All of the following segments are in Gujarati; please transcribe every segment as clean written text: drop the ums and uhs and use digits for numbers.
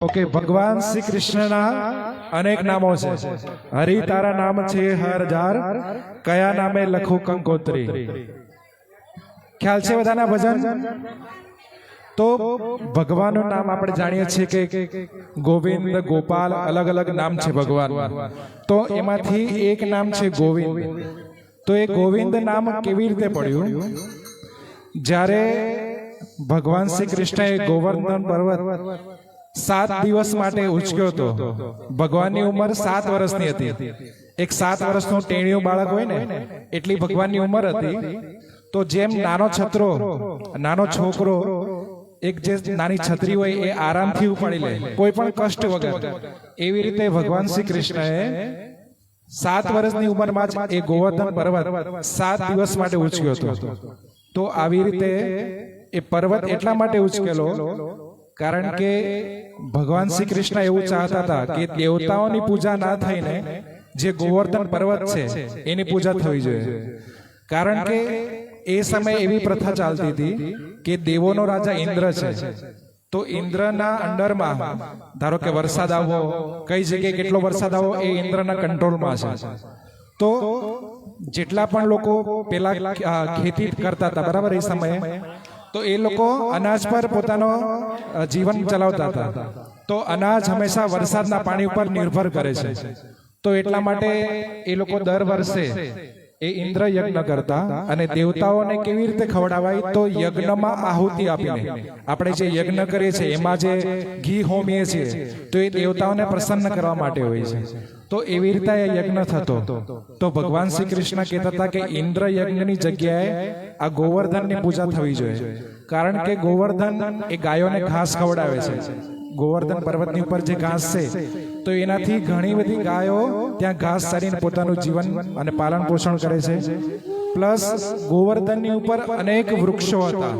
ओके भगवान श्री कृष्ण ना अनेक नामों से हरि तारा नाम छे हर जार कया नामे लखो कंकोत्री ख्याल छे बधाना भजन। तो भगवान નું નામ આપણે જાણીએ છીએ કે ગોવિંદ ગોપાલ અલગ અલગ નામ છે ભગવાન। તો એમાંથી એક નામ છે ગોવિંદ। તો એ ગોવિંદ નામ કેવી રીતે પડ્યું? જ્યારે ભગવાન શ્રી કૃષ્ણએ ગોવર્ધન પર્વત 7 દિવસ માટે ઉચક્યો હતો। ભગવાનની ઉંમર 7 વર્ષની હતી। એક 7 વર્ષનું ટેણીયું બાળક હોય ને એટલી ભગવાનની ઉંમર હતી। તો જેમ નાનો છોકરો એક જે નાની છત્રી હોય એ આરામથી ઉપાડી લે કોઈ પણ કષ્ટ વગર, એવી રીતે ભગવાન શ્રી કૃષ્ણએ 7 વર્ષની ઉંમરમાં જ એ ગોવર્ધન પર્વત 7 દિવસ માટે ઉચક્યો હતો। તો આવી રીતે એ પર્વત એટલા માટે ઉચકેલો કારણ કે ભગવાન શ્રી કૃષ્ણ એવું ચાહતા હતા કે દેવતાઓની પૂજા ના થઈને જે ગોવર્ધન પર્વત છે એની પૂજા થવી જોઈએ। કારણ કે એ સમયે એવી પ્રથા ચાલતી હતી કે દેવોનો રાજા ઇન્દ્ર છે, તો ઇન્દ્રના અંડરમાં ધારો કે વરસાદ આવવો, કઈ જગ્યાએ કેટલો વરસાદ આવવો એ ઇન્દ્રના કંટ્રોલમાં છે। તો જેટલા પણ લોકો પેલા ખેતી કરતા હતા બરાબર એ સમયે, તો એ લોકો અનાજ પર પોતાનો જીવન ચલાવતા હતા। તો અનાજ હંમેશા વરસાદના પાણી ઉપર નિર્ભર કરે છે। તો એટલા માટે એ લોકો દર વર્ષે એ ઇન્દ્ર યજ્ઞ કરતા અને દેવતાઓને કેવી રીતે ખવડાવાય? તો યજ્ઞમાં આહુતિ આપીને, આપણે જે યજ્ઞ કરીએ છીએ એમાં જે ઘી હોમીએ છીએ તો એ દેવતાઓને પ્રસન્ન કરવા માટે હોય છે। તો એવી રીતે એ યજ્ઞ થતો। તો ભગવાન શ્રી કૃષ્ણ કહેતા હતા કે ઇન્દ્ર યજ્ઞની જગ્યાએ આ ગોવર્ધનની પૂજા થવી જોઈએ। કારણ કે ગોવર્ધન એ ગાયોને ઘાસ ખવડાવે છે। ગોવર્ધન પર્વતની ઉપર જે ઘાસ છે તો એનાથી ઘણી બધી ગાયો ત્યાં ઘાસ ચરીને પોતાનું જીવન અને પાલન પોષણ કરે છે। પ્લસ ગોવર્ધનની ઉપર અનેક વૃક્ષો હતા।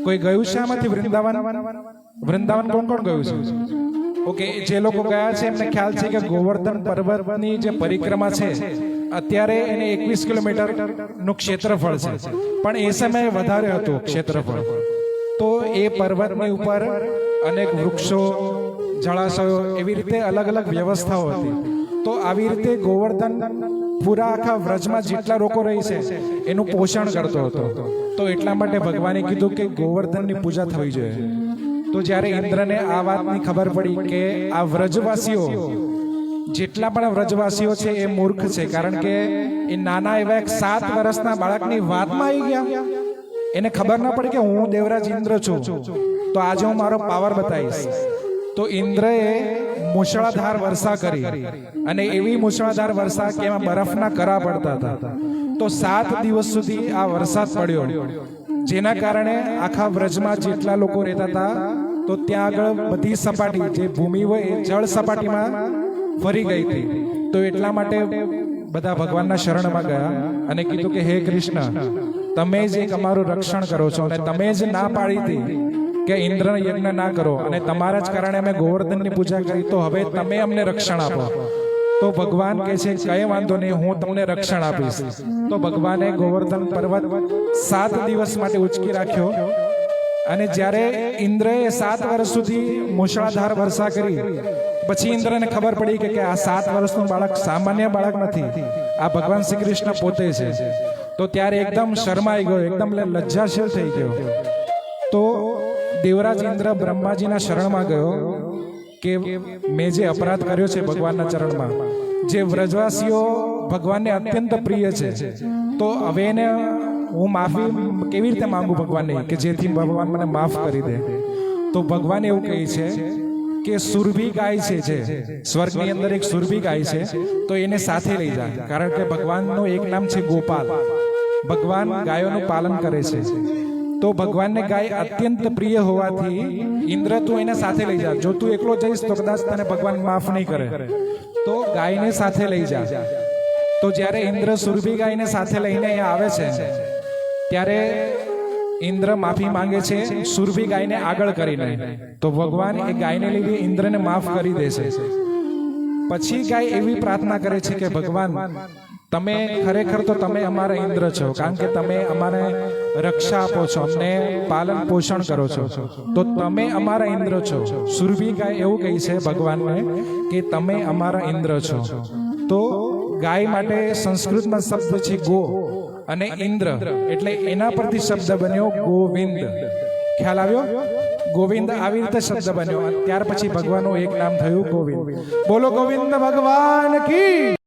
કોઈ ગયું છે આમાંથી વૃંદાવન? વૃંદાવન કોણ કોણ ગયું છે? ઓકે, જે લોકો ગયા છે એમને ખ્યાલ છે કે ગોવર્ધન પર્વતની જે પરિક્રમા છે અત્યારે એને 21 કિલોમીટર નું ક્ષેત્રફળ છે, પણ એ સમયે વધારે હતું ક્ષેત્રફળ। તો એ પર્વતની ઉપર અનેક વૃક્ષો, જળાશયો, એવી રીતે અલગ અલગ વ્યવસ્થાઓ હતી। તો આવી રીતે ગોવર્ધન પૂરા આખા વ્રજમાં જેટલા લોકો રહી છે એનું પોષણ કરતો હતો। તો એટલા માટે ભગવાને કીધું કે ગોવર્ધનની પૂજા થવી જોઈએ। તો જ્યારે ઇન્દ્રને આ વાતની ખબર પડી કે આ વ્રજવાસીઓ, જેટલા પણ વ્રજવાસીઓ છે એ મૂર્ખ છે, કારણ કે એ નાના એવા એક 7 વર્ષના બાળકની વાતમાં આવી ગયા। એને ખબર ના પડી કે હું દેવરાજ ઇન્દ્ર છું, તો આજે હું મારો પાવર બતાવીશ। તો ઇન્દ્રએ મૂસળાધાર વર્ષા કરી, અને એવી મૂસળાધાર વર્ષા કે એમાં બરફના કરા પડતા હતા। તો 7 દિવસ સુધી આ વરસાદ પડ્યો, જેના કારણે આખા વ્રજમાં જેટલા લોકો રહેતા હતા તો ત્યાં આગળ બધી સપાટી, જે ભૂમિ હોય એ જળ સપાટીમાં ફરી ગઈ હતી। તો એટલા માટે બધા ભગવાનના શરણમાં ગયા અને કીધું કે હે કૃષ્ણ, તમે જ એક અમારું રક્ષણ કરો છો, અને તમે જ ના પાડી હતી કે ઇન્દ્ર યજ્ઞ ના કરો, અને તમારા જ કારણે અમે ગોવર્ધનની પૂજા કરી, તો હવે તમે અમને રક્ષણ આપો। તો ભગવાન કહે છે કઈ વાંધો નહીં, હું તમને રક્ષણ આપીશ। તો ભગવાને ગોવર્ધન પર્વત 7 દિવસ માટે ઉચકી રાખ્યો, અને જ્યારે ઇન્દ્રએ 7 વર્ષ સુધી મૂસળાધાર વર્ષા કરી, પછી ઇન્દ્રને ખબર પડી કે આ 7 વર્ષનું બાળક સામાન્ય બાળક નથી, આ ભગવાન શ્રી કૃષ્ણ પોતે છે। તો ત્યારે એકદમ શરમાઈ ગયો, એકદમ લજ્જાશીલ થઈ ગયો। તો દેવરાજ ઇન્દ્ર બ્રહ્માજીના શરણમાં ગયો કે મેં જે અપરાધ કર્યો છે ભગવાનના ચરણમાં, જે વ્રજવાસીઓ ભગવાનને અત્યંત પ્રિય છે, તો હવે એને હું માફી કેવી રીતે માંગુ ભગવાનને કે જેથી ભગવાન મને માફ કરી દે? તો ભગવાન એવું કહે છે કે સુરભી ગાય છે, જે સ્વર્ગની અંદર એક સુરભી ગાય છે, તો એને સાથે લઈ જા। કારણ કે ભગવાનનું એક નામ છે ગોપાલ, ભગવાન ગાયોનું પાલન કરે છે। તો ભગવાનને ગાય અત્યંત પ્રિય હોવાથી ઇન્દ્ર તું એને સાથે લઈ જા, જો તું એકલો જઈશ તો કદાચ તને ભગવાન માફ નહીં કરે, તો ગાયને સાથે લઈ જા। તો જ્યારે ઇન્દ્ર સુરભી ગાયને સાથે લઈને અહીંયા આવે છે ત્યારે ઇન્દ્ર માફી માંગે છે સુરભી ગાયને આગળ કરીને। તો ભગવાન એ ગાયને લીધે ઇન્દ્રને માફ કરી દે છે। પછી ગાય એવી પ્રાર્થના કરે છે કે ભગવાન, તમે ખરેખર તો તમે અમારા ઇન્દ્ર છો, કારણ કે તમે અમારે રક્ષા આપો છો, અમને પાલન પોષણ કરો છો, તો તમે અમારા ઇન્દ્ર છો. સુરભી ગાય એવું કહે છે ભગવાનને કે તમે અમારા ઇન્દ્ર છો. તો ગાય માટે સંસ્કૃતમાં શબ્દ છે ગો અને ઇન્દ્ર, એટલે એના પરથી શબ્દ બન્યો ગોવિંદ. ખ્યાલ આવ્યો? ગોવિંદ આવી રીતે શબ્દ બન્યો. ત્યાર પછી ભગવાનનું એક નામ થયું ગોવિંદ. બોલો ગોવિંદ ભગવાન કી.